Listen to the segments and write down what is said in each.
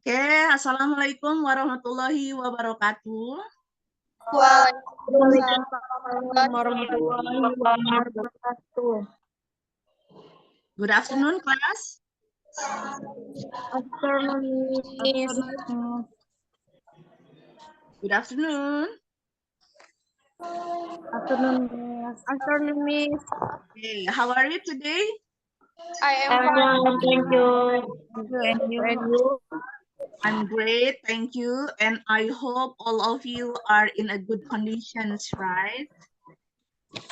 Oke, Assalamualaikum warahmatullahi wabarakatuh. Waalaikumsalam warahmatullahi wabarakatuh. Good afternoon, class. Afternoon. Good afternoon. Afternoon, Miss. Okay, how are you today? I am fine. Thank you. And you? I'm great, thank you. And I hope all of you are in a good conditions, right?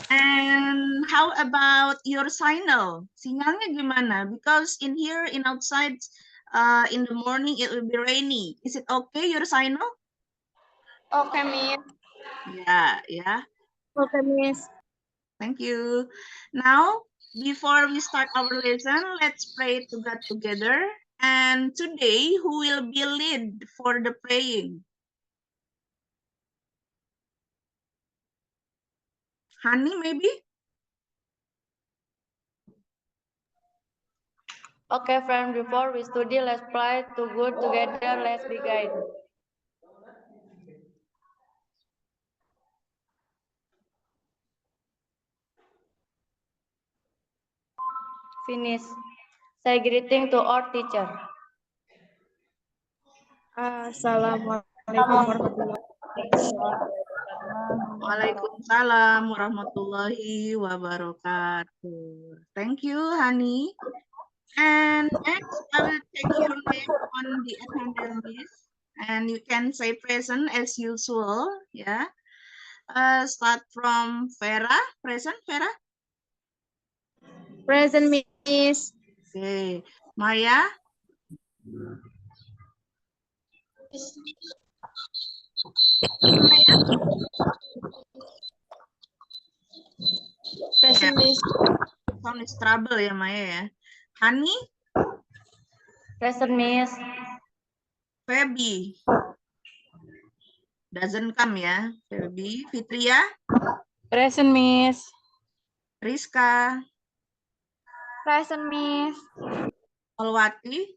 And how about your signal? Sinyalnya gimana? Because in here, in outside, in the morning, it will be rainy. Is it okay, your signal? Okay, Miss. Yeah. Okay, Miss. Thank you. Now, before we start our lesson, let's pray to God together. And today, who will be lead for the praying? Hani, maybe? Okay, friend, before we study, let's pray to God together, let's begin. Finish. Say greeting to our teacher. Assalamualaikum warahmatullahi wabarakatuh. Waalaikumsalam warahmatullahi wabarakatuh. Thank you, Hani. And next, I will take your name on the attendance list. And you can say present as usual, yeah. Start from Vera. Present, Vera? Present, Miss. Okay. Maya? Maya? Present, Miss. Sound is trouble ya, Maya ya. Hani? Present, Miss. Feby? Doesn't come ya, Feby. Fitria? Present, Miss. Rizka? Present, Miss. Olwati?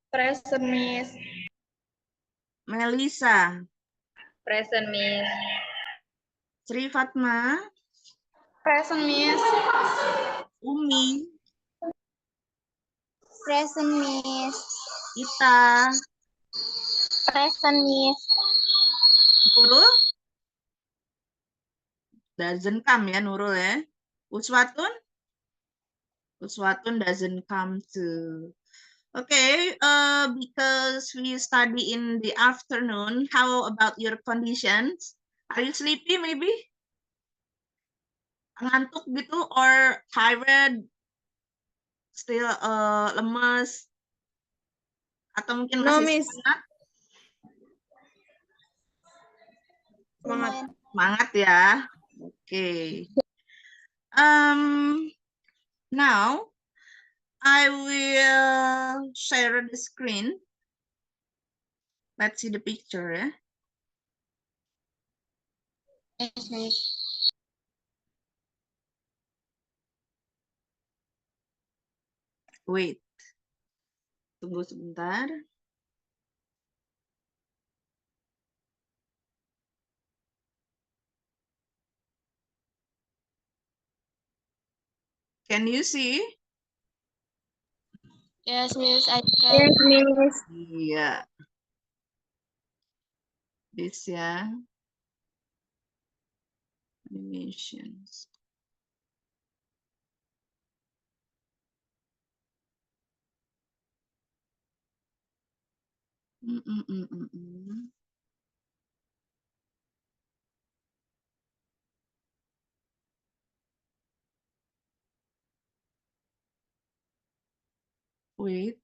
Present, Miss. Melisa? Present, Miss. Sri Fatma? Present, Miss. Umi? Present, Miss. Ita? Present, Miss. Nurul? Doesn't come ya, Nurul ya. Uswatun? Uswatun doesn't come too. Okay, because we study in the afternoon, how about your conditions? Are you sleepy maybe? Ngantuk gitu or tired? Still lemes? Atau mungkin No, masih Miss. semangat? Semangat. Semangat ya. Okay. Now I will share the screen. Let's see the picture ya. Yes, Miss. Wait. Tunggu sebentar. Can you see? Yes, Miss. I can. Yes, Miss. Iya. This ya. Animations. Wait.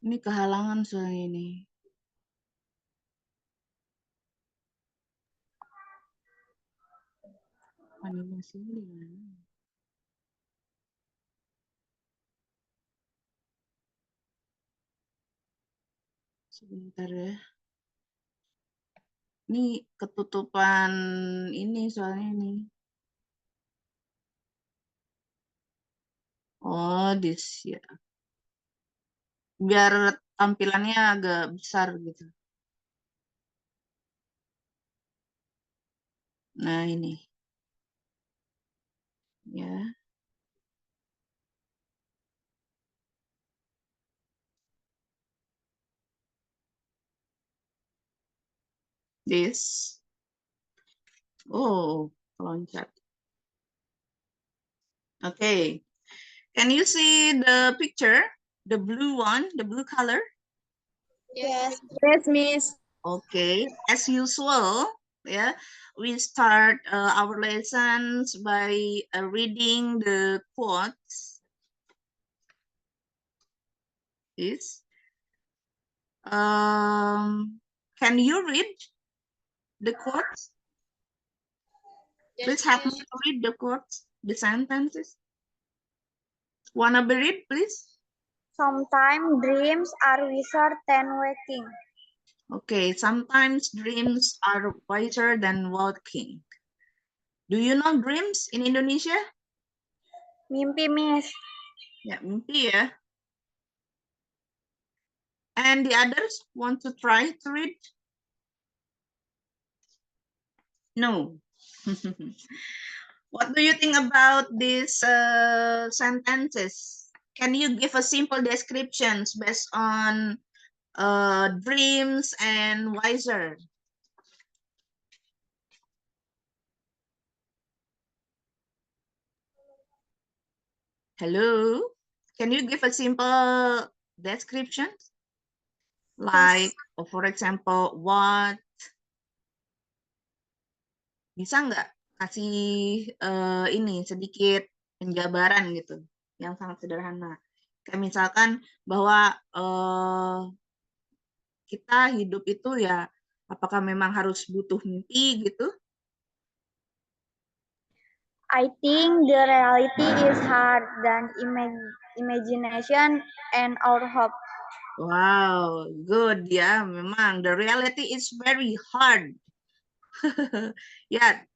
Ini kehalangan soalnya ini. Animasi ini gimana? Sebentar ya. Ini ketutupan ini soalnya nih. Oh, this ya. Biar tampilannya agak besar gitu. Nah, ini. Ya. This. Oh, loncat. Okay. Can you see the picture? The blue one, the blue color? Yes. Yes, Miss. Okay, as usual, yeah, we start our lessons by reading the quotes. This. Can you read the quotes? Please help me to read the quotes, the sentences. Wanna be read, please? Sometimes dreams are wiser than waking. Okay, sometimes dreams are wiser than walking. Do you know dreams in Indonesia? Mimpi, Miss. Ya, mimpi ya. And the others want to try to read? No. What do you think about these sentences? Can you give a simple descriptions based on dreams and wiser? Hello? Can you give a simple description? Like, for example, what? Bisa nggak kasih ini sedikit penjabaran gitu, yang sangat sederhana. Kayak misalkan bahwa kita hidup itu ya, apakah memang harus butuh mimpi gitu? I think the reality is hard than imagination and our hope. Wow, good ya. Memang the reality is very hard. Yeah,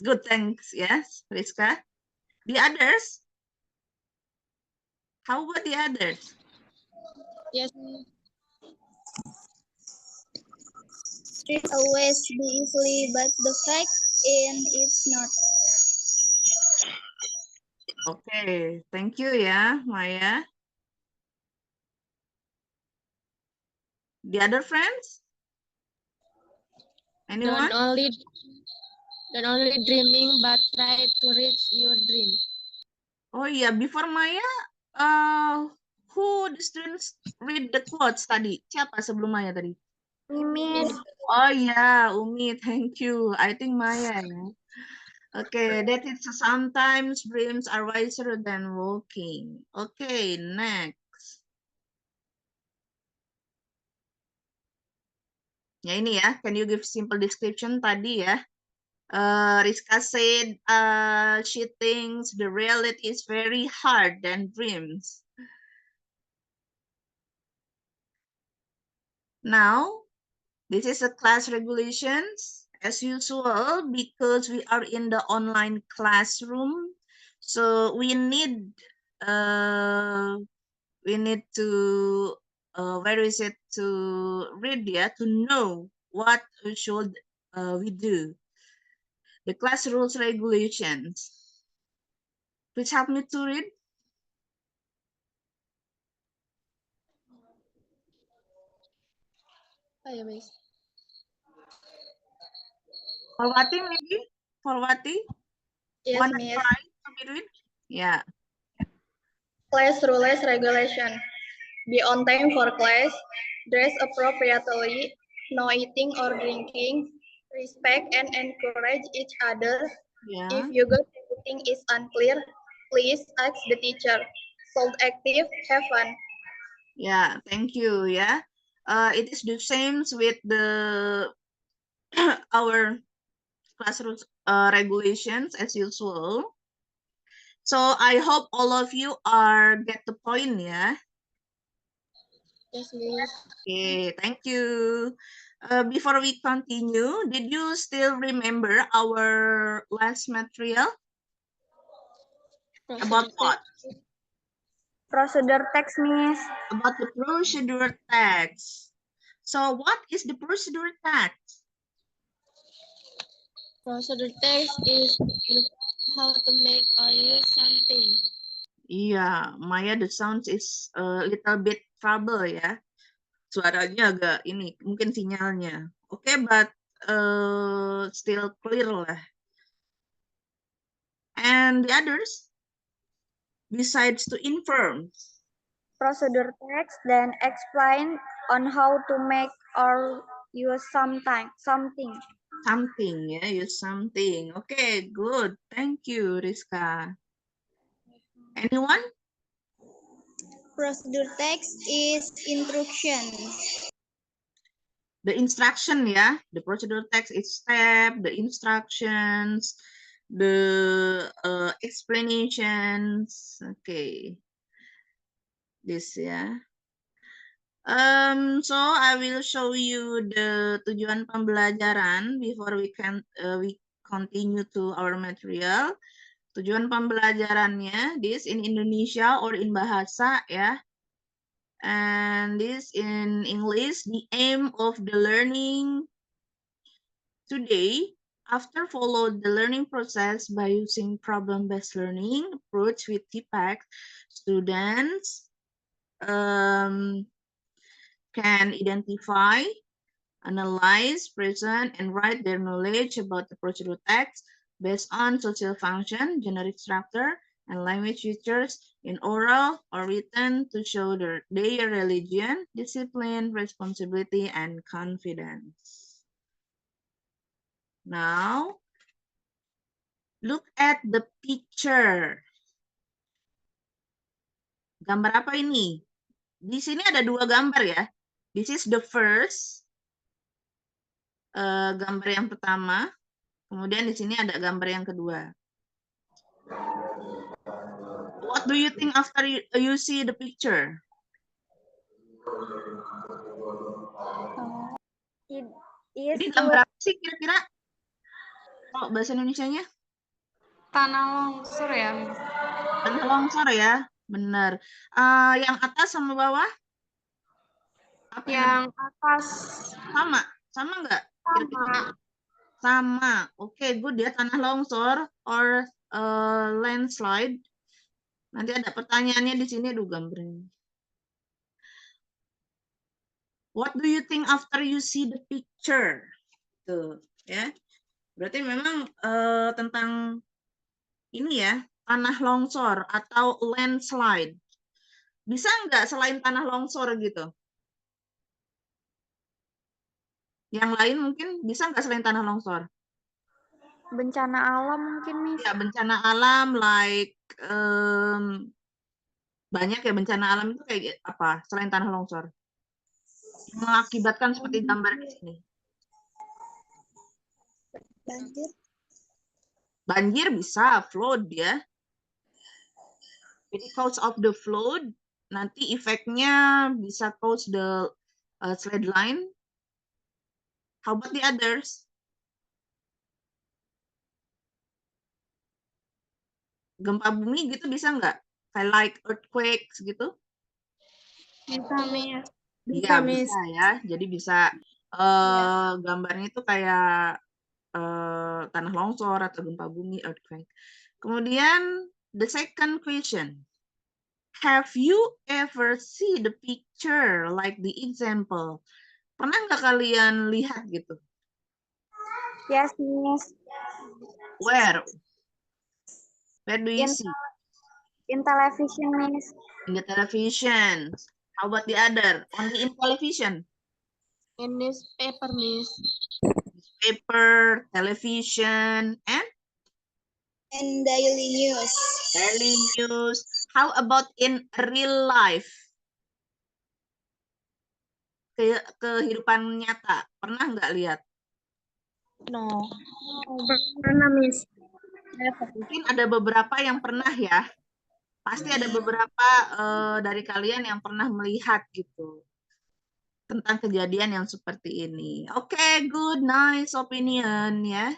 good, thanks. Yes, Rizka. The others? How about the others? Yes. It always be easily, but the fact in it's not. Okay, thank you ya, Maya. The other friends? Anyone? Don't only dreaming, but try to reach your dream. Oh iya, before Maya, who the students read the quotes tadi? Siapa sebelum Maya tadi? Miss. Oh iya, Umi, thank you. I think Maya ya. Okay, that is sometimes dreams are wiser than walking. Okay, next. Ya ini ya, can you give simple description tadi ya? Rizka said she thinks the reality is very hard than dreams. Now, this is a class regulations as usual because we are in the online classroom. So we need to where is it to read to know what should we do. The class rules regulations. Please help me to read. Ayo, Miss. Forwati maybe? Forwati? Yes, Wanna Miss. try to read? Yeah. Class rules regulation. Be on time for class. Dress appropriately. No eating or drinking. Respect and encourage each other. Yeah. If you got anything is unclear, please ask the teacher. Sold active, have fun. Yeah, thank you. Yeah. It is the same with the our classroom regulations as usual. So I hope all of you are get the point, yeah. Yes, Miss. Okay, thank you. Before we continue, did you still remember our last material? About what? Procedure text, Miss. About the procedure text. So what is the procedure text? Procedure text is how to make or use something. Iya, Maya, the sound is a little bit trouble ya. Suaranya agak ini, mungkin sinyalnya. Oke, but still clear lah. And the others? Besides to inform. Procedure text then explain on how to make or use something. Something, ya, use something. Okay, good. Thank you, Rizka. Anyone? Procedure text is instructions. The instruction, ya. The procedure text is step, the instructions, the explanations. Okay. This, ya. So I will show you the tujuan pembelajaran before we continue to our material. Tujuan pembelajarannya, this in Indonesia or in bahasa ya. And this in English, the aim of the learning today, after follow the learning process by using problem-based learning approach with TPACK, students can identify, analyze, present, and write their knowledge about the procedural text based on social function, generic structure, and language features in oral or written to show their religion, discipline, responsibility, and confidence. Now, look at the picture. Gambar apa ini? Di sini ada dua gambar ya. This is the first. Gambar yang pertama. Kemudian di sini ada gambar yang kedua. What do you think after you see the picture? Ini gambar apa sih kira-kira? Oh, bahasa Indonesianya? Tanah longsor ya. Tanah longsor ya, benar. Yang atas sama bawah? Apa Yang atas sama nggak? sama. Sama. Oke, good ya, tanah longsor or landslide. Nanti ada pertanyaannya di sini, aduh gambarnya. What do you think after you see the picture? Tuh, ya. Berarti memang tentang ini ya, tanah longsor atau landslide. Bisa nggak selain tanah longsor gitu? Yang lain mungkin bisa nggak selain tanah longsor? Bencana alam mungkin, Miss. Ya, bencana alam like banyak ya bencana alam itu kayak apa selain tanah longsor? Mengakibatkan seperti gambar di sini. Banjir. Banjir bisa, flood ya. Jadi cause of the flood, nanti efeknya bisa cause the slide line. How about the others? Gempa bumi gitu bisa nggak? Kayak like earthquakes gitu? Bisa, Miss. Iya, bisa ya. Jadi bisa gambarnya itu kayak tanah longsor atau gempa bumi, earthquake. Kemudian the second question. Have you ever see the picture like the example? Pernah nggak kalian lihat gitu? Yes, Miss. Where? Where do you see? In television, Miss. In the television. How about the other? Only in television? In newspaper, Miss. Newspaper, television, and? And daily news. Daily news. How about in real life? Kehidupan nyata. Pernah nggak lihat? No. Pernah, Miss. Mungkin ada beberapa yang pernah ya. Pasti ada beberapa dari kalian yang pernah melihat gitu. tentang kejadian yang seperti ini. Oke, good, nice opinion ya.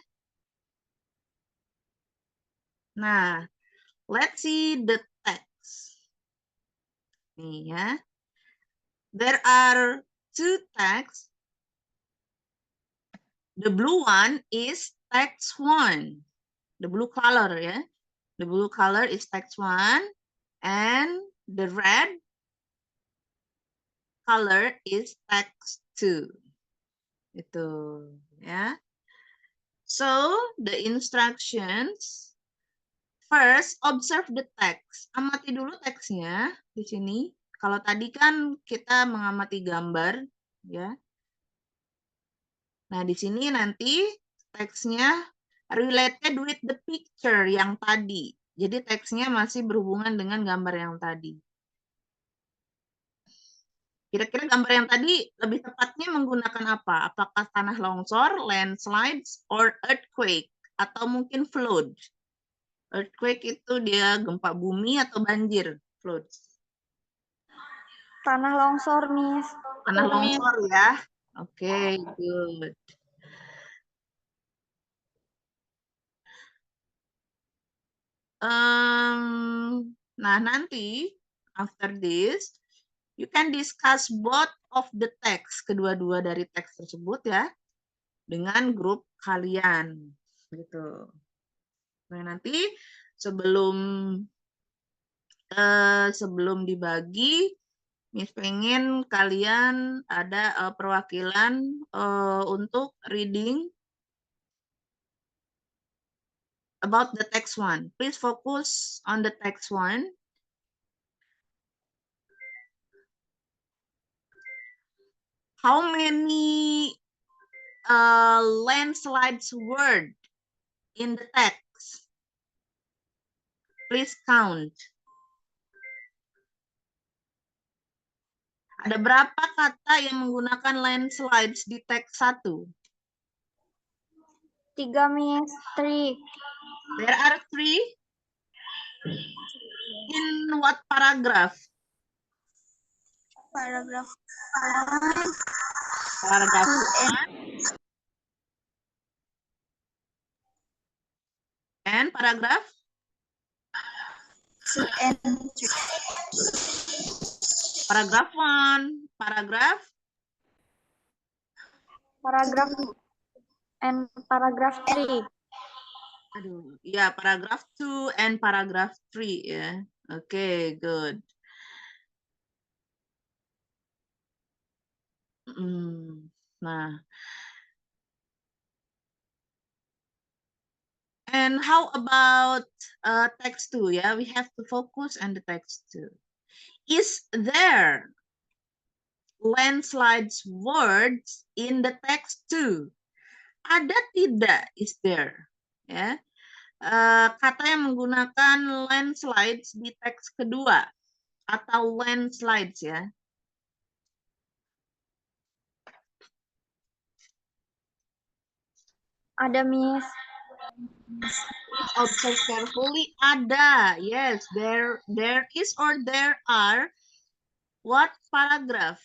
Nah, let's see the text. Nih ya. There are two texts. The blue one is text 1. The blue color ya. The blue color is text 1 and the red color is text 2. Itu ya. So, the instructions, first observe the text. Amati dulu teksnya di sini. Kalau tadi kan kita mengamati gambar ya. Nah, di sini nanti teksnya related with the picture yang tadi. Jadi teksnya masih berhubungan dengan gambar yang tadi. Kira-kira gambar yang tadi lebih tepatnya menggunakan apa? Apakah tanah longsor, landslides, or earthquake? Atau mungkin flood? Earthquake itu dia gempa bumi atau banjir? Flood. Tanah longsor, Miss. Tanah longsor ya. Oke, good. Nah, nanti after this, you can discuss both of the text, kedua-dua dari teks tersebut ya, dengan grup kalian, gitu. Nah, nanti sebelum dibagi, Miss pengen kalian ada perwakilan untuk reading about the text 1. Please focus on the text 1. How many landslides word in the text? Please count. Ada berapa kata yang menggunakan landslides di teks 1? 3, Miss. 3. There are 3. In what paragraph? Paragraph Paragraph 1. And paragraph? 2 and 3. Paragraph 1. Paragraph? Paragraph and paragraph 3. Aduh, ya paragraph 2 and paragraph 3 ya. Oke, good. Nah. And how about text 2 ya? We have to focus on the text 2. Is there landslides words in the text 2? Ada tidak? Is there? Ya. Kata yang menggunakan landslides di teks kedua atau landslides ya. Ada, Miss. Observe carefully. Ada. Yes, there is or there are. What paragraph?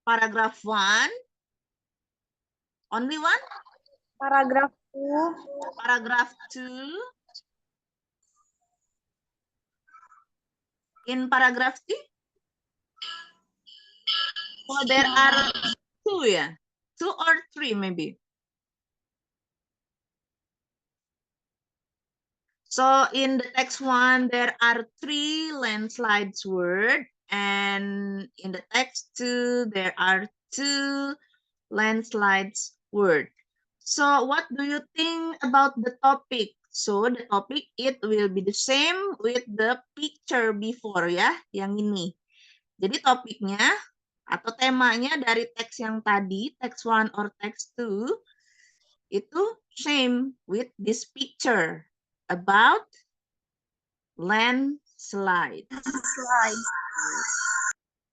Paragraph 1. Only one? Paragraph 2. Paragraph 2. In paragraph 3? Oh, there are 2 ya? 2 or 3 maybe. So in the text 1, there are 3 landslides word, and in the text 2, there are 2 landslides word. So what do you think about the topic? So the topic, it will be the same with the picture before ya, yang ini. Jadi topiknya atau temanya dari teks yang tadi, text 1 or text 2, itu same with this picture about landslide.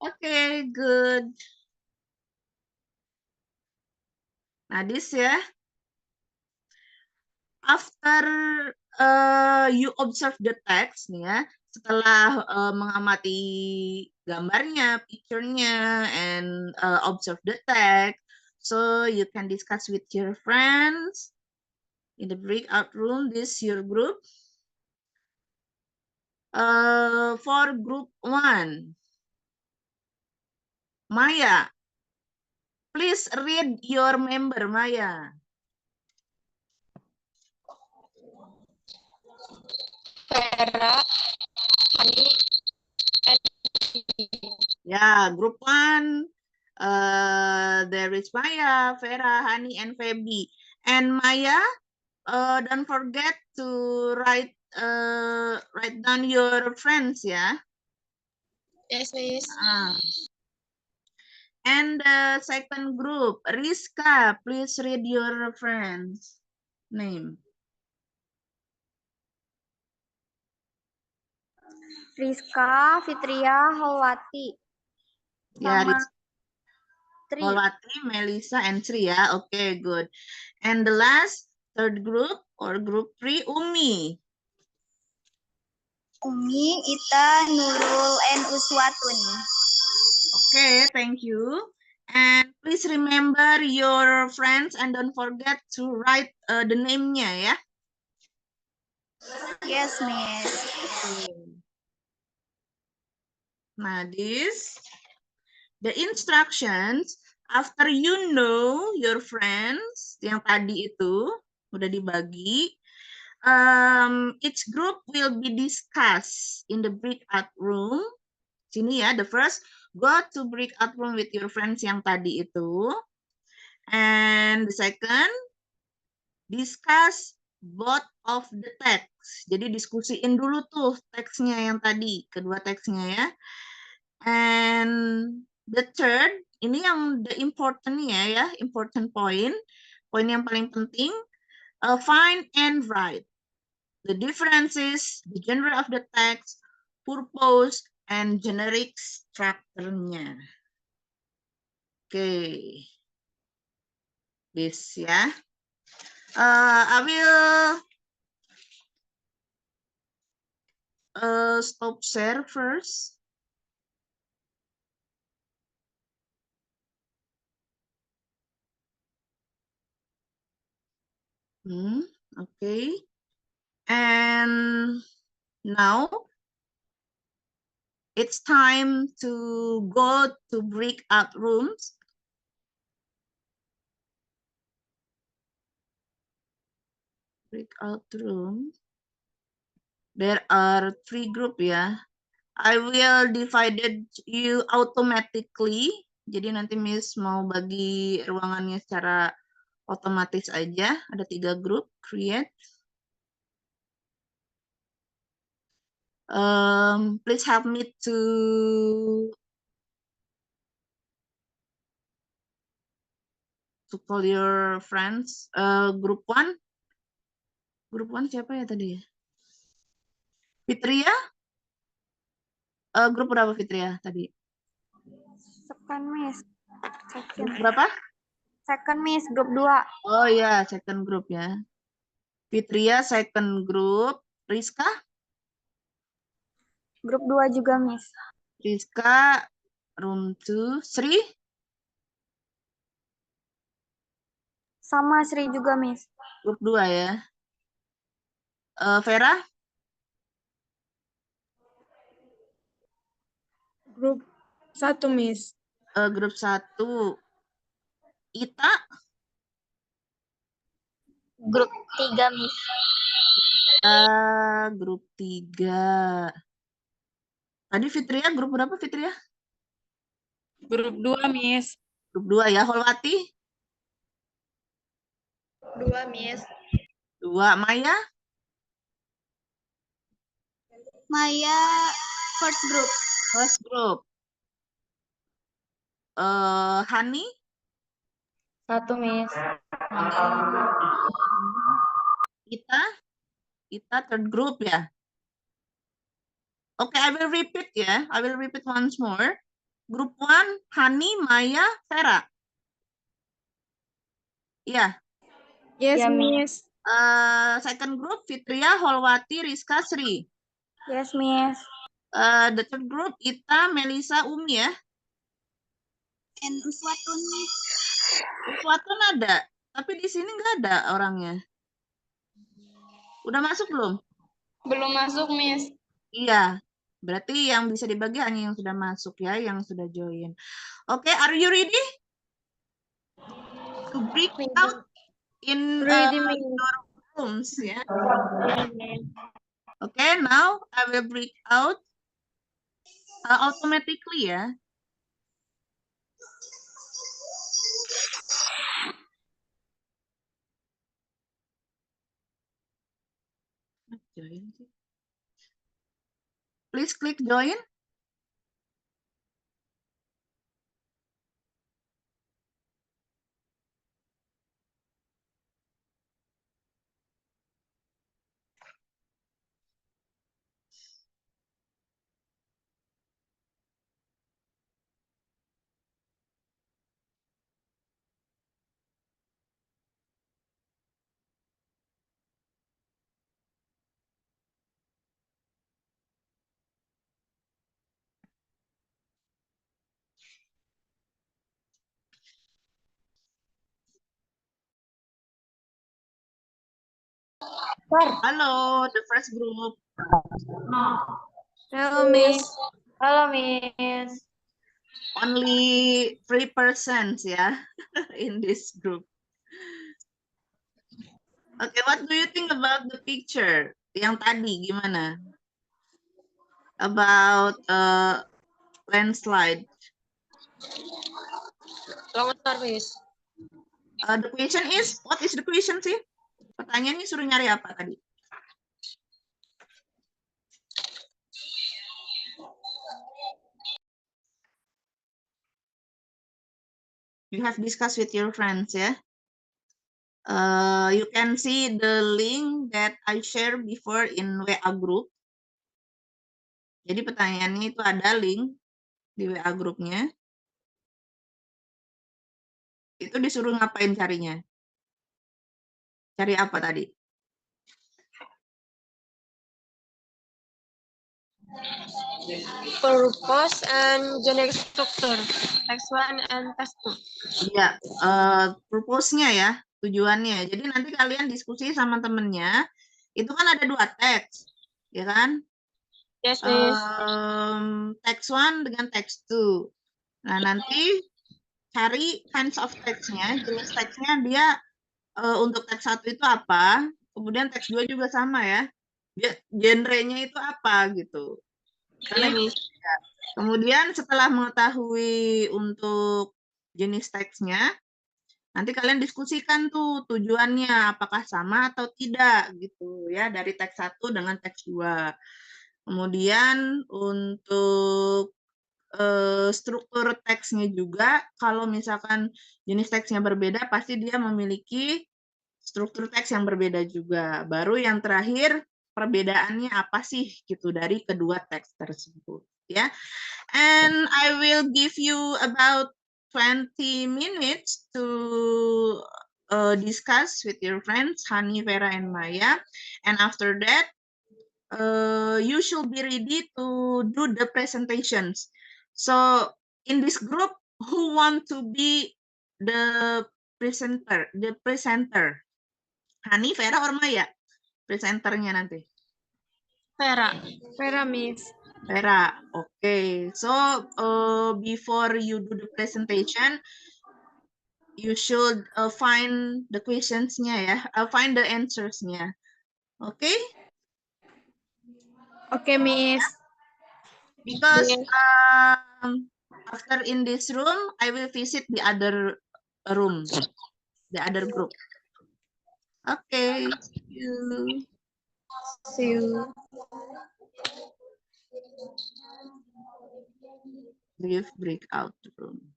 Okay, good. Nah, this ya. After you observe the text nih ya, setelah mengamati gambarnya, picture-nya, and observe the text, so you can discuss with your friends in the breakout room. This your group. For group 1, Maya, please read your member, Maya. Vera, Hani, Yeah, group 1, there is Maya, Vera, Hani, and Feby. And Maya, don't forget to write down your friends, yeah. yes, Miss. And the second group, Rizka, please read your friends' name. Rizka, Fitria, Holwati. Yeah, Sama Rizka, Tri. Holwati, Melissa, and Sri, yeah. Okay, good. And the last, third group, or group 3, Umi. Umi, Ita, Nurul, and Uswatun. Okay, thank you. And please remember your friends and don't forget to write the name-nya, ya. Yes, Miss. Nah, the instructions after you know your friends yang tadi itu udah dibagi. Each group will be discussed in the breakout room. Sini ya, the first, go to breakout room with your friends yang tadi itu. And the second, discuss both of the text. Jadi diskusiin dulu tuh teksnya yang tadi, kedua teksnya ya. And the third, ini yang the importantnya ya, important point, poin yang paling penting, find and write the differences, the genre of the text, purpose, and generic structure-nya. Okay. This ya. I will stop share first. Okay. And now it's time to go to breakout rooms. Breakout room. There are 3 group ya. I will divided you automatically. Jadi nanti Miss mau bagi ruangannya secara otomatis aja. Ada 3 grup. Create. Please help me to call your friends. Group 1. Group 1 siapa ya tadi ya? Fitria? Grup berapa Fitria tadi? Second, Miss. Grup berapa? Second, Miss. Grup 2. Oh ya, second group ya. Fitria second group. Rizka? Grup 2 juga, Miss. Rizka room 2. Sri? Sama Sri juga, Miss. Grup 2 ya. Vera? Grup 1, Miss. Grup 1. Ita? Grup 3, Miss. Grup 3. Tadi Fitria grup berapa Fitria? Grup 2, Miss. Grup 2 ya. Holwati? 2, Miss. 2. Maya? Maya, first group. First group. Hani? 1, Miss. Ita? Ita third group ya. Okay, I will repeat ya. I will repeat once more. Group 1, Hani, Maya, Vera. Iya. Yes, Ya, Miss. Second group, Fitria, Holwati, Rizka, Sri. Yes, Miss. The third group, Ita, Melisa, Umi ya. And Uswatun, Miss. Uswatun ada, tapi di sini nggak ada orangnya. Udah masuk belum? Belum masuk, Miss. Iya, berarti yang bisa dibagi hanya yang sudah masuk ya, yang sudah join. Oke, are you ready to break out in Ready, Miss. your rooms ya? Oke, now I will break out automatically ya. Join sih. Please click join. Halo, the first group. Hello, Miss. Halo, Miss. Only 3% ya in this group. Okay, what do you think about the picture? Yang tadi gimana? About landslide. Selamat, Miss. The question is, what is the question sih? Pertanyaannya suruh nyari apa tadi? You have discussed with your friends ya. You can see the link that I share before in WA group. Jadi pertanyaannya itu ada link di WA grupnya. Itu disuruh ngapain carinya? Cari apa tadi? Purpose and generic structure. Text 1 and text 2. Iya, purpose-nya ya, tujuannya. Jadi nanti kalian diskusi sama temennya, itu kan ada 2 teks, ya kan? Yes, Miss. Text 1 dengan text 2. Nah, nanti cari kinds of text-nya, jenis teksnya dia untuk teks 1 itu apa, kemudian teks 2 juga sama ya. Genre-nya itu apa gitu. Karena itu beda. Kemudian setelah mengetahui untuk jenis teksnya, nanti kalian diskusikan tuh tujuannya apakah sama atau tidak gitu ya dari teks 1 dengan teks 2. Kemudian untuk struktur teksnya juga kalau misalkan jenis teksnya berbeda pasti dia memiliki struktur teks yang berbeda juga. Baru yang terakhir perbedaannya apa sih gitu dari kedua teks tersebut ya. And I will give you about 20 minutes to discuss with your friends, Hani, Vera, and Maya. And after that, you should be ready to do the presentations. So in this group, who want to be the presenter? Hani, Vera, or Maya? Presenternya nanti. Vera. Vera, Miss. Vera, okay. So before you do the presentation, you should find the questions-nya ya, find the answers-nya. Okay? Okay, Miss. Because after in this room, I will visit the other room, the other group. Okay, see you. See you. Leave breakout room.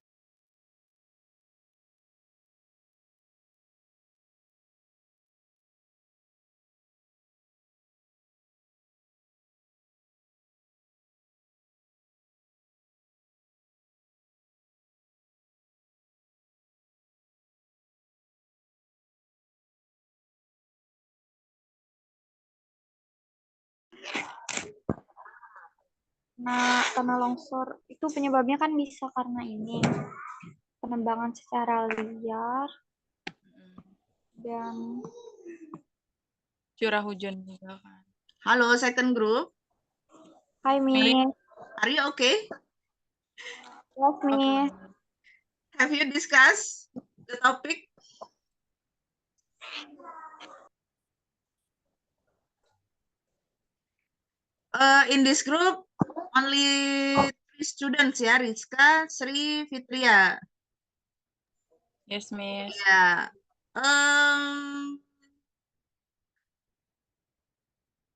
tanah longsor itu penyebabnya kan bisa karena ini penebangan secara liar dan Curah hujan juga kan. Halo, second group. Hai Miss. Are you okay? Yes Miss. Have you discussed the topic? In this group, only 3 students ya, Rizka, Sri, Fitria. Yes, Miss. Yeah.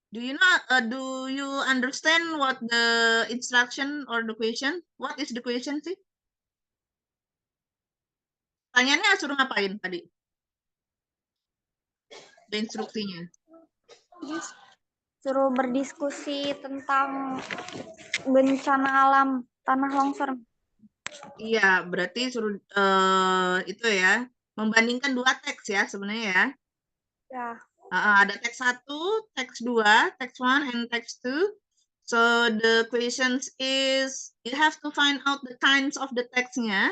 Do you understand what the instruction or the question? What is the question sih? Pertanyaannya suruh ngapain tadi? The instruksinya. Suruh berdiskusi tentang bencana alam tanah longsor. Iya, berarti suruh itu ya, membandingkan 2 teks ya sebenarnya ya. Ya. Ada teks 1, teks 2, teks 1, and teks 2. So the questions is you have to find out the kinds of the text-nya,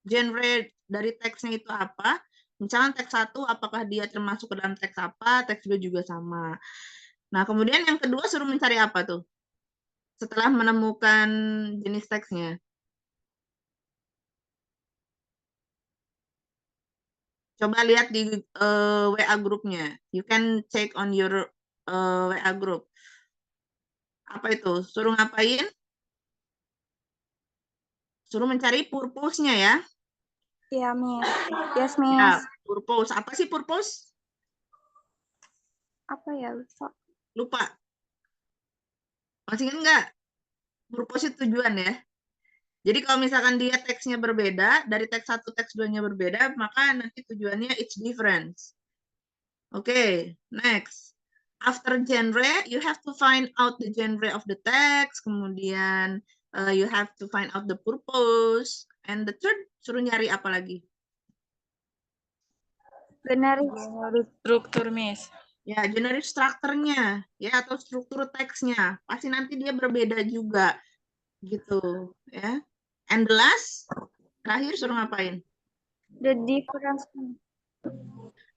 genre dari teksnya itu apa. Misalnya teks 1 apakah dia termasuk ke dalam teks apa, teks 2 juga sama. Nah, kemudian yang kedua suruh mencari apa tuh? Setelah menemukan jenis teksnya. Coba lihat di WA grupnya. You can check on your WA group. Apa itu? Suruh ngapain? Suruh mencari purpose-nya ya. Iya, Miss. Yes, Ya, Miss. purpose. Apa sih purpose? Apa ya, lupa. Lupa. Masih ingat nggak? Purpose itu tujuan ya. Jadi kalau misalkan dia teksnya berbeda, dari teks 1, teks 2-nya berbeda, maka nanti tujuannya it's different. Oke, next. After genre, you have to find out the genre of the text, kemudian you have to find out the purpose, and the third, suruh nyari apa lagi? Generik struktur, Miss. Ya, generic strukturnya, ya, atau struktur teksnya. Pasti nanti dia berbeda juga, gitu, ya. And the last, terakhir suruh ngapain? the difference.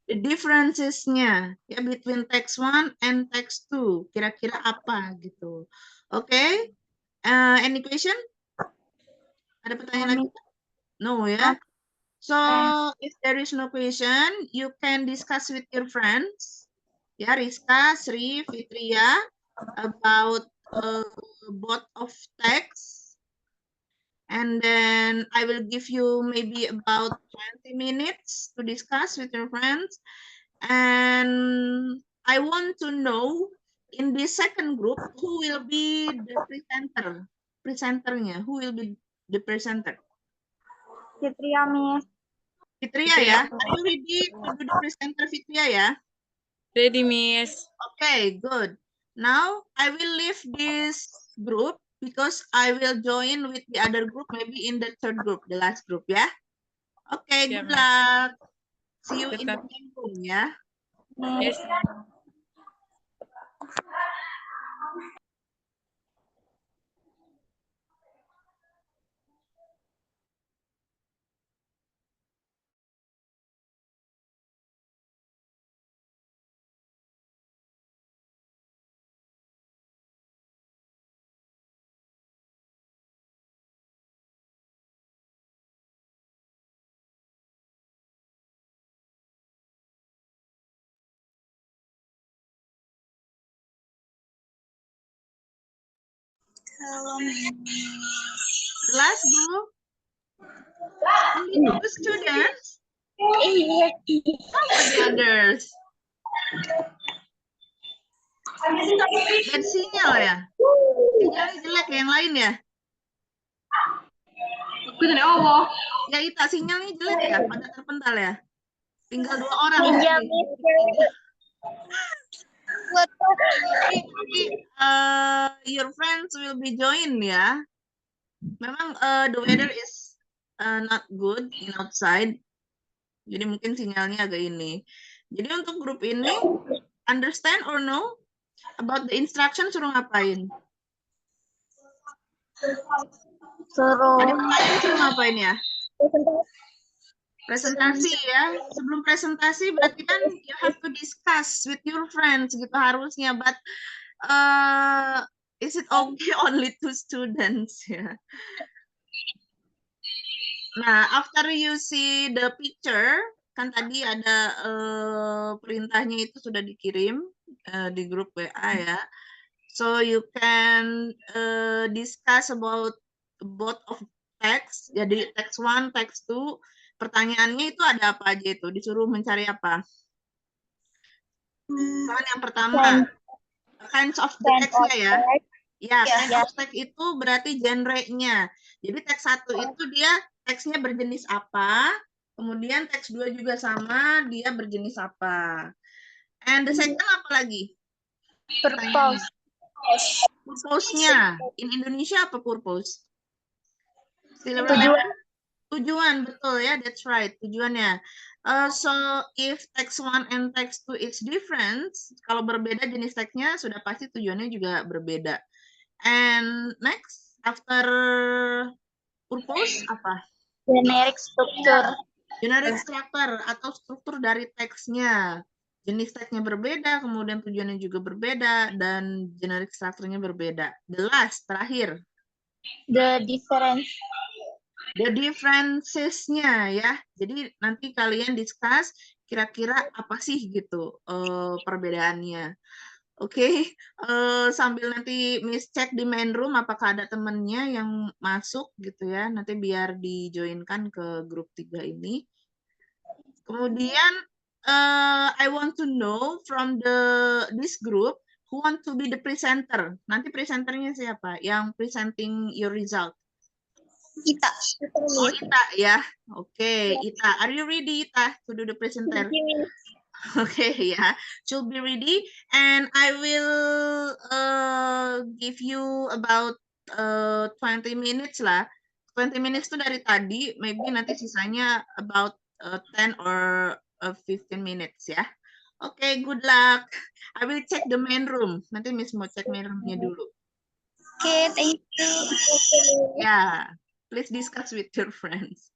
The differences-nya, ya, between text 1 and text 2. Kira-kira apa, gitu. Oke? Any question? Ada pertanyaan lagi? No, ya. So, if there is no question, you can discuss with your friends. Ya, Rizka, Sri, Fitria, about both of text. And then I will give you maybe about 20 minutes to discuss with your friends. And I want to know in the second group, who will be the presenter? Presenternya, who will be the presenter? Fitria, Miss. Fitria ya, are you ready to do the presenter Fitria ya? Ready, Miss. Okay, good. Now I will leave this group because I will join with the other group, maybe in the third group, the last group ya. Okay, Yeah, good ma'am. luck. See you in the Good luck. main room ya. Yes, ma'am. The last group, only 2 students. How about the others? Bad sinyal ya? Sinyalnya jelek ya yang lain ya? Ya, Ita, sinyalnya jelek ya? Pada terpental ya? Tinggal 2 orang. Iya, ya? Nanti your friends will be join ya. Memang the weather is not good in outside. Jadi mungkin sinyalnya agak ini. Jadi untuk grup ini, understand or no about the instruction suruh ngapain? Suruh. Tadi pertanyaan sebelum apa ini ya? Presentasi ya. Sebelum presentasi berarti kan you have to discuss with your friends gitu harusnya. But is it okay only to students ya? Nah, after you see the picture, kan tadi ada perintahnya itu sudah dikirim di grup WA ya. So you can discuss about both of text. Jadi text 1, text 2. Pertanyaannya itu ada apa aja itu? Disuruh mencari apa? Misalnya yang pertama, kinds of the text-nya ya. Ya, kinds of text itu berarti genre-nya. Jadi teks 1 itu dia teksnya berjenis apa, kemudian teks 2 juga sama, dia berjenis apa. And the second apa lagi? Purpose. Purpose-nya. In Indonesia apa purpose? Still remember? Tujuan, betul ya, that's right, tujuannya. So, if text 1 and text 2 is different, kalau berbeda jenis teksnya, sudah pasti tujuannya juga berbeda. And next, after purpose, apa? Generic structure. Generic structure atau struktur dari teksnya. Jenis teksnya berbeda, kemudian tujuannya juga berbeda, dan generic structure-nya berbeda. The last, terakhir. The difference. The differences-nya ya. Jadi nanti kalian discuss kira-kira apa sih gitu perbedaannya. Oke, sambil nanti Miss cek di main room apakah ada temennya yang masuk gitu ya. Nanti biar di-joinkan ke grup 3 ini. Kemudian I want to know from this group who want to be the presenter. Nanti presenternya siapa? Yang presenting your result. Kita. Oh, Ita ya. Oke, Ita. Are you ready, Ita, to do the presenter? Okay, yeah. Should be ready. And I will give you about 20 minutes lah. 20 minutes itu dari tadi. Maybe nanti sisanya about 10 or 15 minutes ya. Okay, good luck. I will check the main room. Nanti Miss mau cek main roomnya dulu. Okay, thank you. Yeah. Please discuss with your friends.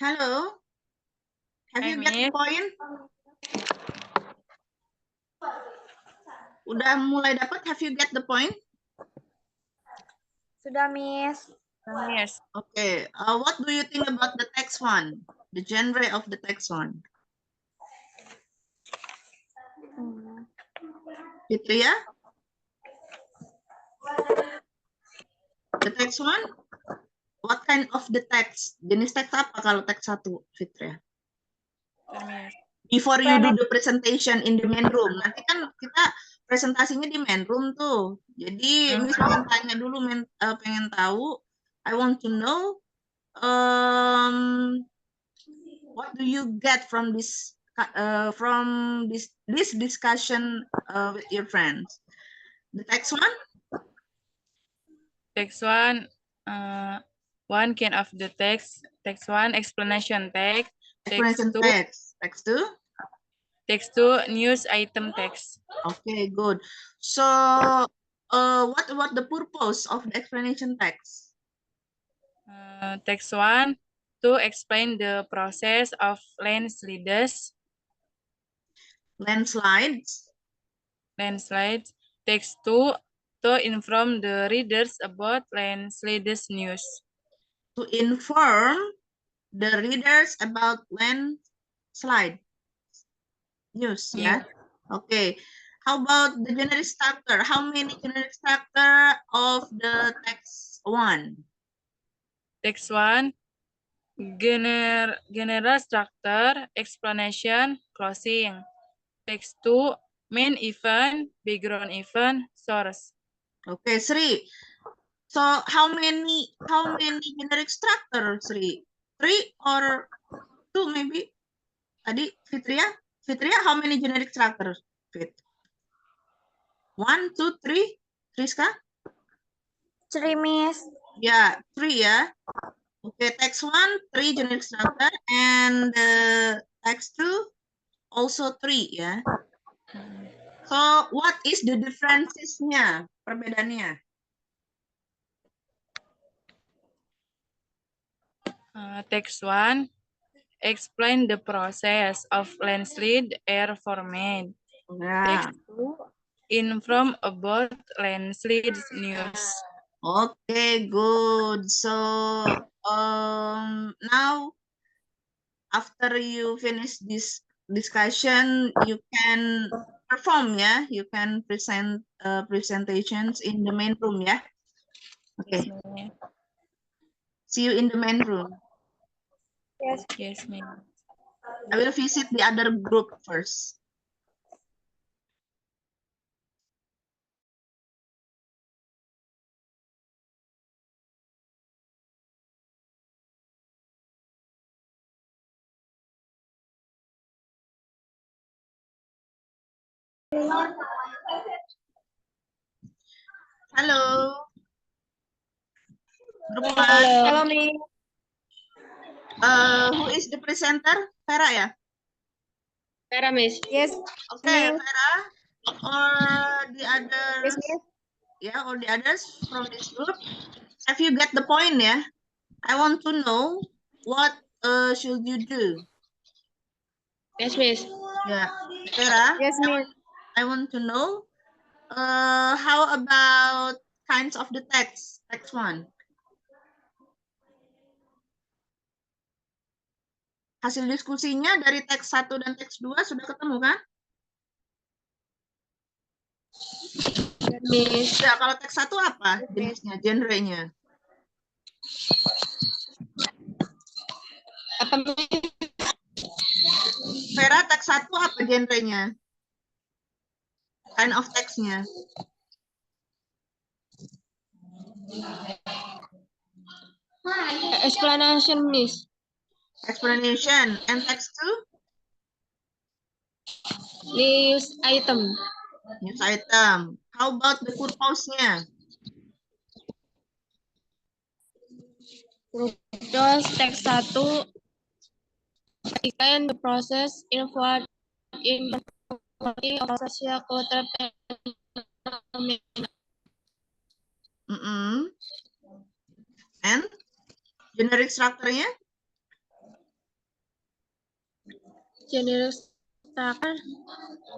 Hello. Have you got the point? Udah mulai dapat? Have you get the point? Sudah, Miss. Yes. Okay. What do you think about the text one? The genre of the text one? Gitu ya? The text one? What kind of the text? Jenis teks apa kalau teks 1, Fitria? Yes. Before you do the presentation in the main room. Nanti kan kita presentasinya di main room tuh. Jadi Miss pengen tanya dulu, pengen tahu. I want to know what do you get from this discussion with your friends? The text one? Text 1, one kind of the text. Text 1, explanation text. Explanation text. Text 2? Text 2, news item text. Okay, good. So, what about the purpose of the explanation text? Text 1, to explain the process of landslides. Landslides. Landslides. Text 2, to inform the readers about landslides news. To inform the readers about landslide news, yeah? Okay. How about the generic structure? How many generic structure of the text 1. Text 1, general structure, explanation, closing. Text 2, main event, background event, source. Okay, Sri. So how many generic structure, Sri? 3 or 2 maybe? Tadi Fitria, how many generic structure? Fit. 1, 2, 3. Triska? 3, Miss. Yeah, 3 ya. Okay, text 1, 3 generic structure, and text 2 also 3 ya. So what is the differences-nya? Perbedaannya? Text 1, explain the process of landslide air format. Nah. Text 2, inform about landslide news. Okay, good. So now after you finish this discussion, you can perform ya. You can present presentations in the main room ya. Okay. See you in the main room. Yes. Yes, ma'am. I will visit the other group first. Halo. Group 1. Hello, Miss. Who is the presenter? Vera ya? Vera, Miss. Yes. Okay, Miss. Vera. Or the others? Yes, Miss. Yeah, or the others from this group. Have you get the point ya? I want to know what should you do? Yes, Miss. Yeah, Vera. Yes, Miss. I want to know how about kinds of the text? Text 1. Hasil diskusinya dari teks 1 dan teks 2 sudah ketemu kan? Miss. Ya, kalau teks 1 apa jenisnya, genrenya? Apa, Miss? Vera, teks 1 apa genrenya? Kind of text-nya. Explanation, Miss. Explanation. And text 2? News item. News item. How about the purpose-nya? Terus teks 1 explain the process involved in of social cultural economic. And generic structure-nya? General structure,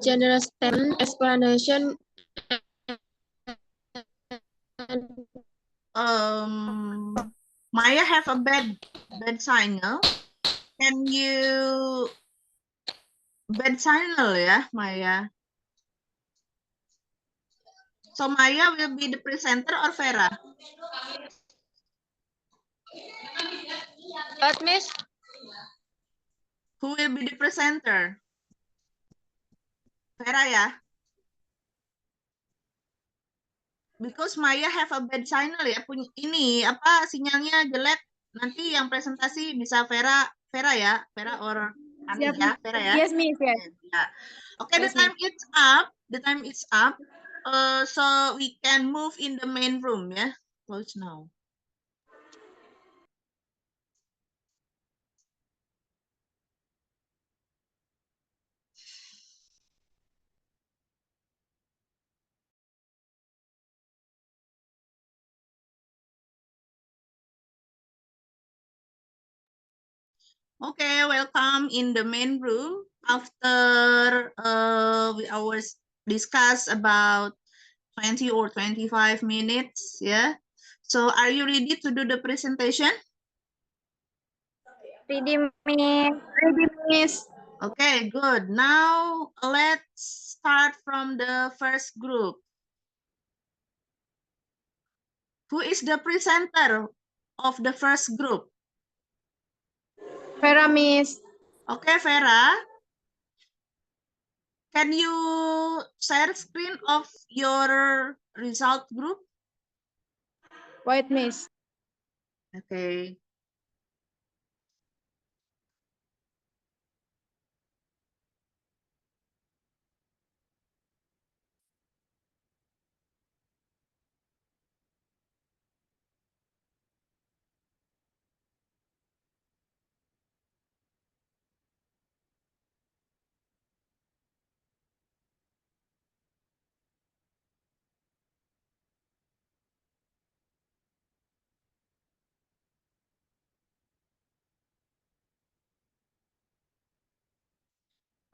general statement, explanation. Maya have a bad signal. Can you bad signal ya, Maya? So Maya will be the presenter or Vera? What, Miss? Who will be the presenter? Vera ya? Because Maya have a bad signal ya, punya ini apa sinyalnya jelek. Nanti yang presentasi bisa Vera ya, Vera or Ani ya, Vera ya. Yes, Miss. Yes. Yeah. Okay, Yes, the time it's up. The time is up. So we can move in the main room ya. Close now. Okay, welcome in the main room. After we always discuss about 20 or 25 minutes, yeah. So are you ready to do the presentation? Ready, Miss. Ready, Miss. Okay, good. Now let's start from the first group. Who is the presenter of the first group? Vera, Miss. Okay, Vera. Can you share screen of your result group? Wait, Miss. Okay.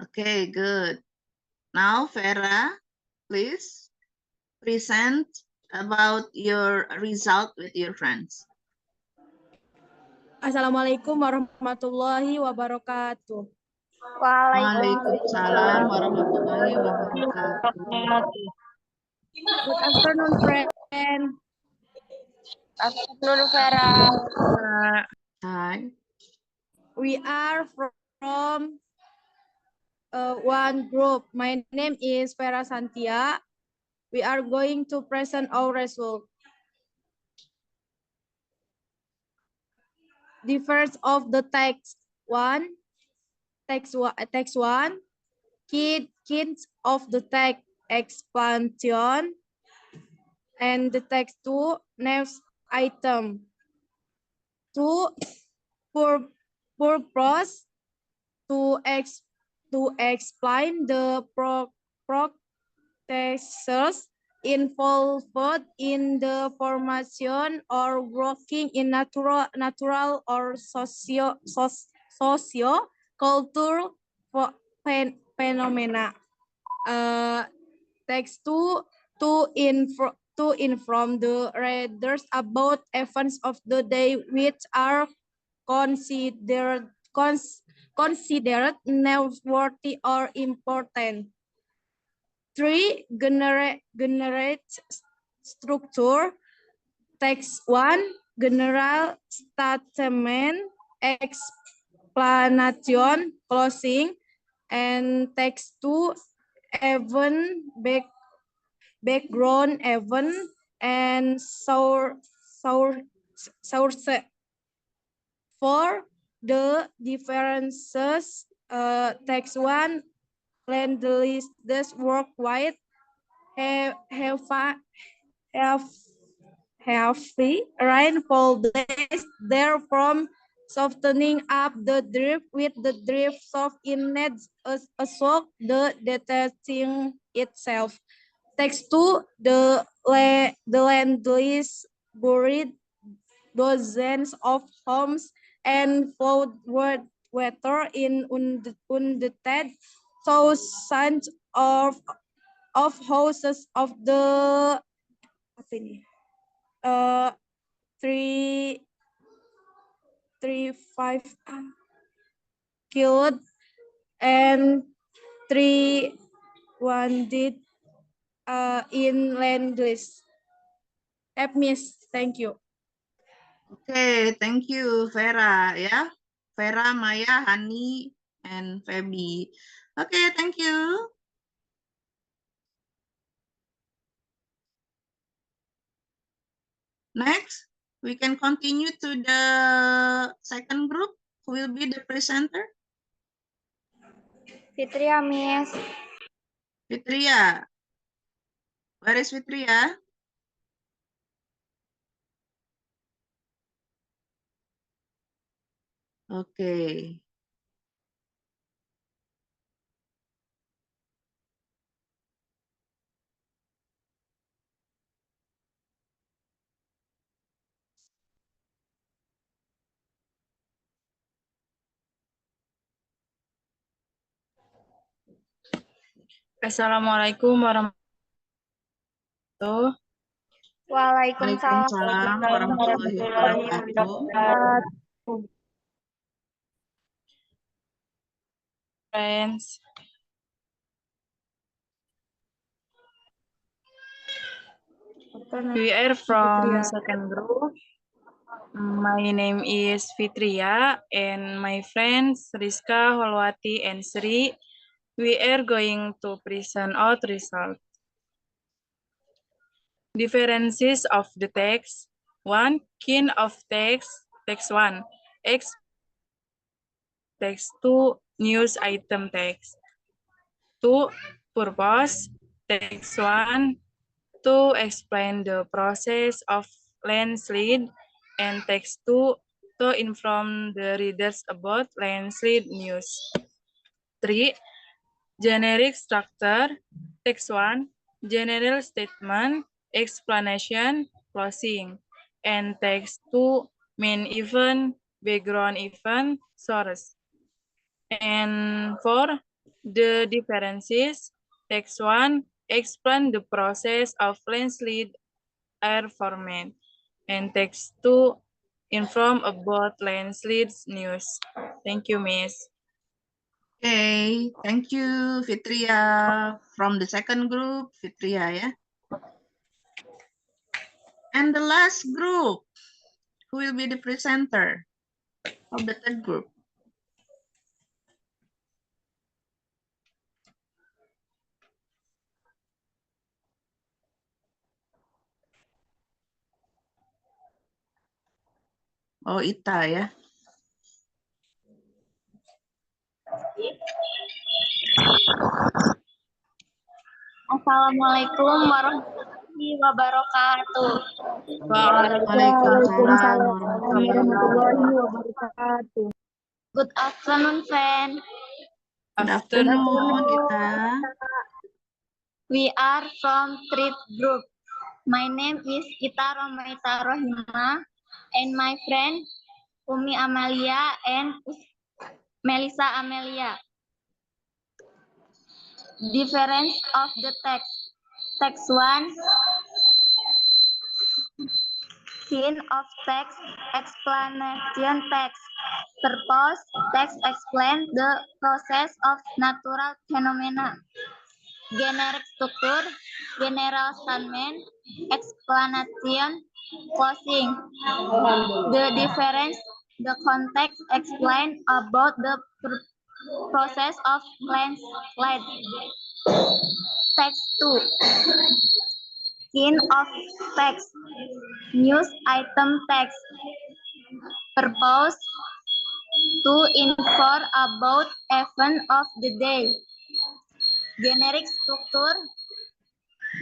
Okay, good. Now, Vera, please present about your result with your friends. Assalamualaikum warahmatullahi wabarakatuh. Waalaikumsalam warahmatullahi wabarakatuh. Good afternoon, friend. Afternoon, Vera. Hi. We are from one group. My name is Vera Santia. We are going to present our result. The first of the text one, kids of the text expansion, and the text two, next item. Two, purpose to explain the processes involved in the formation or working in natural or socio cultural phenomena. Text to inform the readers about events of the day which are considered noteworthy or important. 3. Generate structure. Text 1, general statement, explanation, closing, and text 2, event, background event, and source. 4. The differences. Text 1, landless worldwide heavy rainfall days, therefore softening up the drift with the drift soft in nets as the detaching itself. Text 2, the landless buried dozens of homes and flowed water in undetected thousands of houses of the apa ini? Three five killed and 3 wounded in landless. Miss, thank you. Okay, thank you, Vera. Ya, Vera, Maya, Hani, and Feby. Okay, thank you. Next, we can continue to the second group. Who will be the presenter? Fitria, Miss. Fitria. Where is Fitria? Okay. Assalamualaikum warahmatullahi wabarakatuh. Waalaikumsalam warahmatullahi wabarakatuh. Friends. We are from second group. My name is Fitria and my friends Rizka, Holwati, and Sri. We are going to present out results. Differences of the text. 1. Kind of text. Text 1. Text 2. News item text. 2. Purpose. Text 1. To explain the process of landslide, and text 2. To inform the readers about landslide news. 3. Generic structure. Text 1. General statement, explanation, closing. And text 2. Main event, background event, source. And 4. The differences. Text 1. Explain the process of landslide air format. And text 2. Inform about landslides news. Thank you, Miss. Okay, thank you, Fitria. From the second group, Fitria, ya. And the last group, who will be the presenter of the third group? Oh, Ita, ya. Assalamualaikum warahmatullahi wabarakatuh. Waalaikumsalam warahmatullahi wabarakatuh. wabarakatuh. Good afternoon, friend. Good afternoon, Ita. We are from third group. My name is Ita Romaita Rohima, and my friend Umi Amalia and Melissa Amelia. Difference of the text. Text 1. Kind of text. Explanation text. Purpose. Text explain the process of natural phenomena. Generic structure. General statement. Explanation. Closing. The difference. The context explain about the process of landslide. Text 2. Kind of text. News item text. Purpose. To inform about event of the day. Generic structure.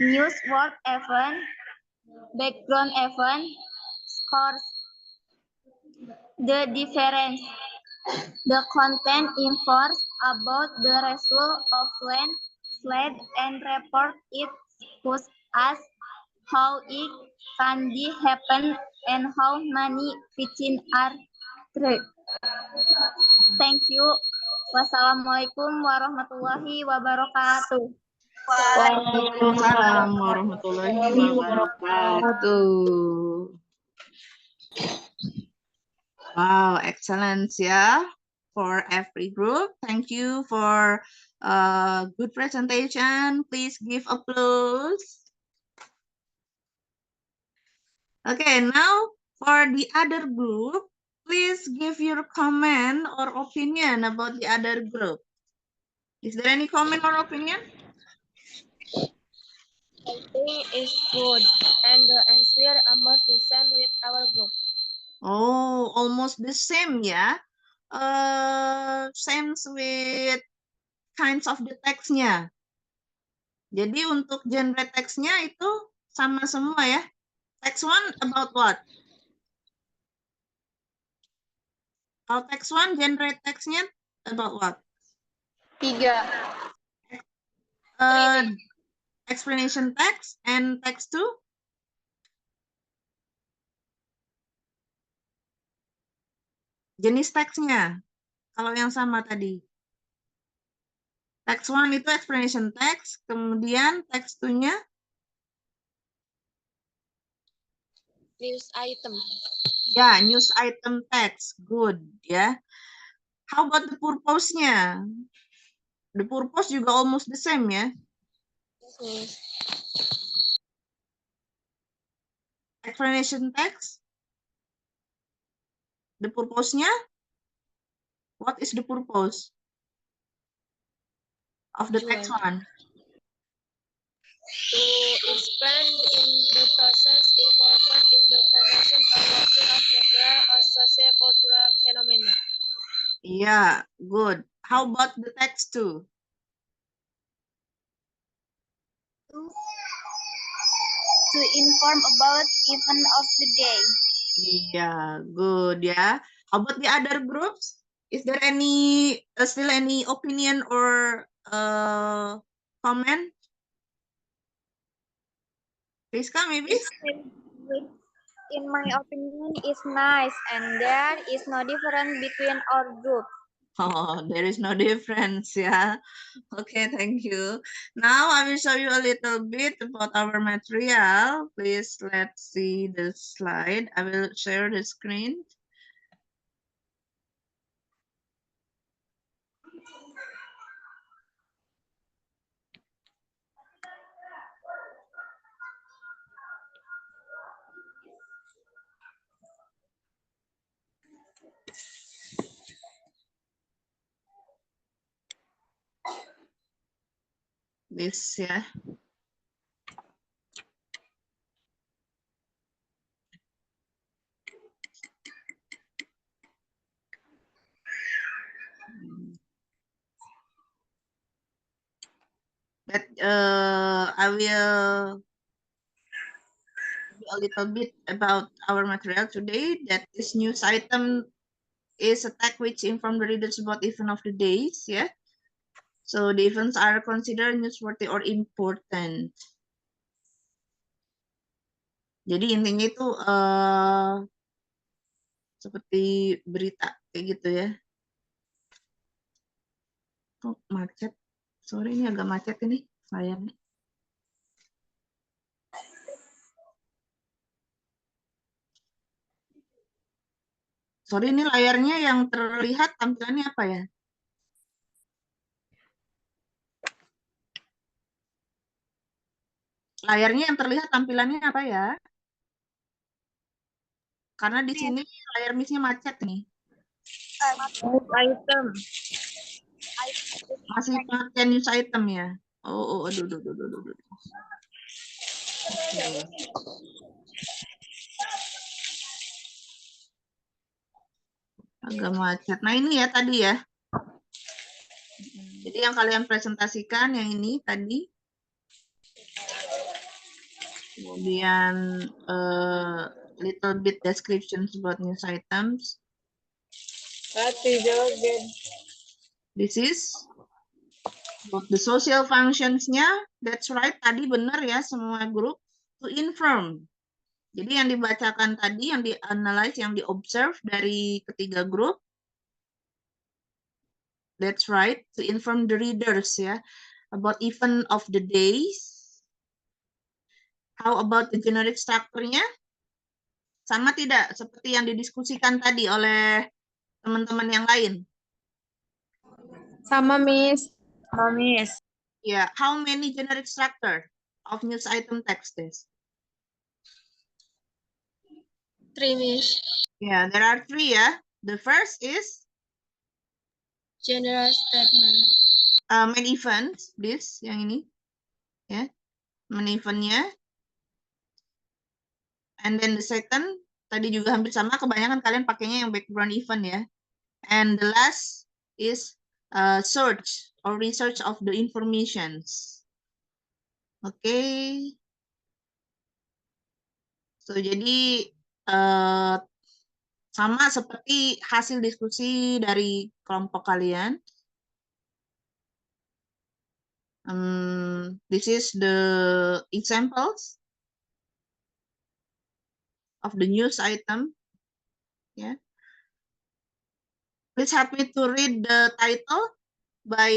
News word event. Background event. Scores. The difference. The content informs about the result of landslide and report it was as how it can be happen and how many victims are there. Thank you. Wassalamualaikum warahmatullahi wabarakatuh. Waalaikumsalam warahmatullahi wabarakatuh. Wow, excellent, yeah, for every group. Thank you for good presentation. Please give applause. Okay, now for the other group, please give your comment or opinion about the other group. Is there any comment or opinion? I think it's good, and the answer almost the same with our group. Oh, almost the same, ya. Same with kinds of the text-nya. Jadi untuk genre teksnya itu sama semua ya. Text 1 about what? Kalau text 1 genre teksnya about what? 3. Explanation text and text 2? Jenis teksnya. Kalau yang sama tadi. Text 1 itu explanation text, kemudian text 2-nya News item. ya, news item text. Good, ya. How about the purpose-nya? The purpose juga almost the same, ya. Explanation text. The purpose-nya. What is the purpose of the text one? To explain in the process involved in the formation or working of material or socio-cultural phenomena. Yeah, good. How about the text two? To inform about event of the day. Yeah, good ya. How about the other groups? Is there any still any opinion or comment? Rizka, maybe? In my opinion, is nice, and there is no difference between our group. Oh, there is no difference, yeah. Okay, thank you. Now I will show you a little bit about our material. Please let's see the slide. I will share the screen. This, yeah. But I will a little bit about our material today. That this news item is a tag which inform the readers about event of the days, yeah. So the events are considered newsworthy or important. Jadi intinya itu seperti berita kayak gitu ya. Oh, macet. Sorry, ini agak macet ini layarnya. Sorry, ini layarnya yang terlihat tampilannya apa ya? Layarnya yang terlihat tampilannya apa ya? Karena di sini layar miss-nya macet nih. Item. Masih pakai news item ya? Oh, aduh. Okay. Agak macet. Nah ini ya tadi ya. Jadi yang kalian presentasikan yang ini tadi. Kemudian little bit descriptions about news items. This is about the social functions-nya. That's right, tadi benar ya semua grup. To inform. Jadi yang dibacakan tadi, yang dianalyze, yang diobserve dari ketiga grup. That's right, to inform the readers ya about event of the days. How about the generic structure-nya? Sama tidak seperti yang didiskusikan tadi oleh teman-teman yang lain? Sama, Miss. Miss. Yeah, how many generic structure of news item text is? 3, Miss. Yeah, there are 3 ya. The first is General statement. main event, this yang ini, ya, main eventnya. And then the second, tadi juga hampir sama, kebanyakan kalian pakainya yang background event ya. And the last is search or research of the informations. Oke. So jadi sama seperti hasil diskusi dari kelompok kalian. This is the examples of the news item. Yeah. Please help me to read the title by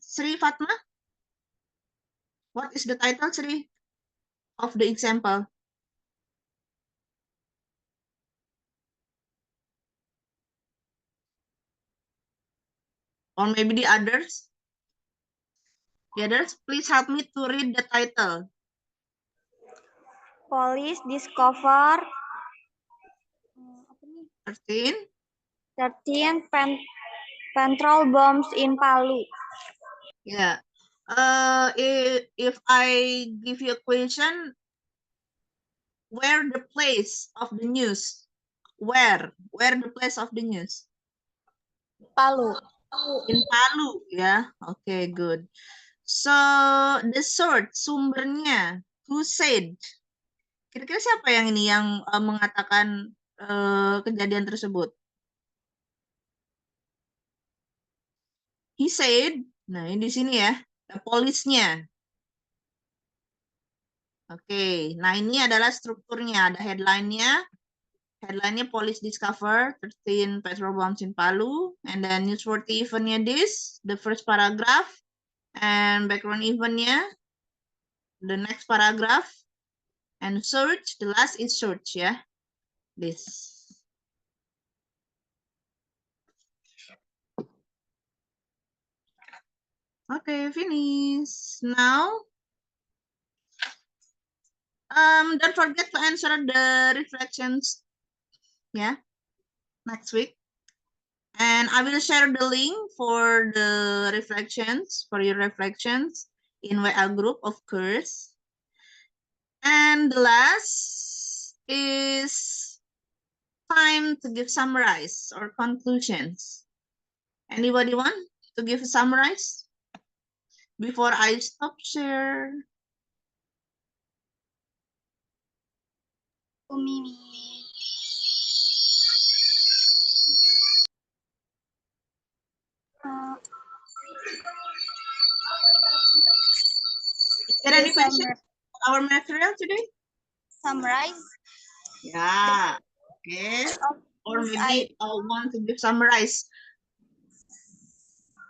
Sri Fatma. What is the title, Sri, of the example? Or maybe the others? The others, please help me to read the title. Police discover 13. 13 petrol bombs in Palu. Yeah. If I give you a question, where the place of the news? Where the place of the news? Palu. In Palu, ya. Okay, good. So the source, sumbernya, who said? Kira-kira siapa yang ini yang mengatakan kejadian tersebut? He said. Nah, ini di sini ya, polisnya. Oke, nah ini adalah strukturnya, ada headline-nya. Headline-nya Police Discover 13 petrol bombs in Palu, and then newsworthy event-nya this, the first paragraph, and background event-nya, the next paragraph, and search, the last is search ya, this. Okay, finish. Now, don't forget to answer the reflections, yeah, next week. And I will share the link for the reflections, for your reflections in WA group, of course. And the last is time to give summarize or conclusions. Anybody want to give a summarize before I stop share? Umi. Is there any question for our material today? Summarize. Yeah. Okay. Or maybe I want to give summarize.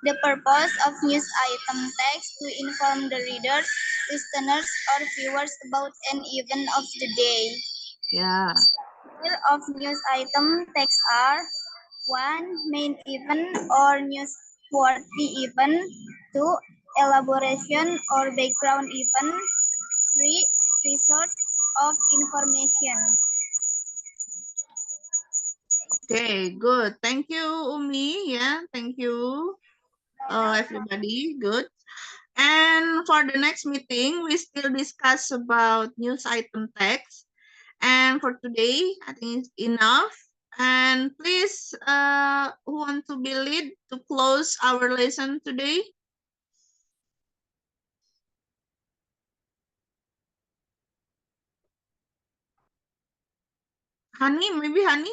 The purpose of news item text to inform the readers, listeners, or viewers about an event of the day. Yeah. Here of news item text are 1. Main event or newsworthy event. 2. Elaboration or background event. 3. Resource of information. Okay, good. Thank you, Umi. Yeah, thank you, everybody. Good. And for the next meeting, we still discuss about news item text. And for today, I think it's enough. And please, who want to be lead to close our lesson today? Hani, maybe Hani?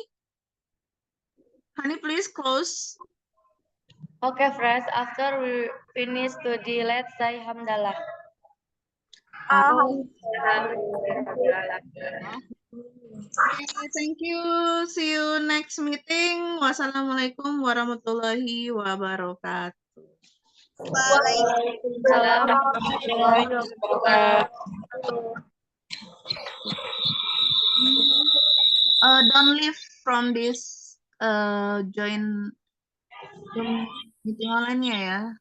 Hani, please close. Okay, friends, after we finish study, let's say Hamdalah. Okay, thank you. See you next meeting. Wassalamualaikum warahmatullahi wabarakatuh. Waalaikumsalam warahmatullahi wabarakatuh. Don't leave from this join meeting online-nya ya.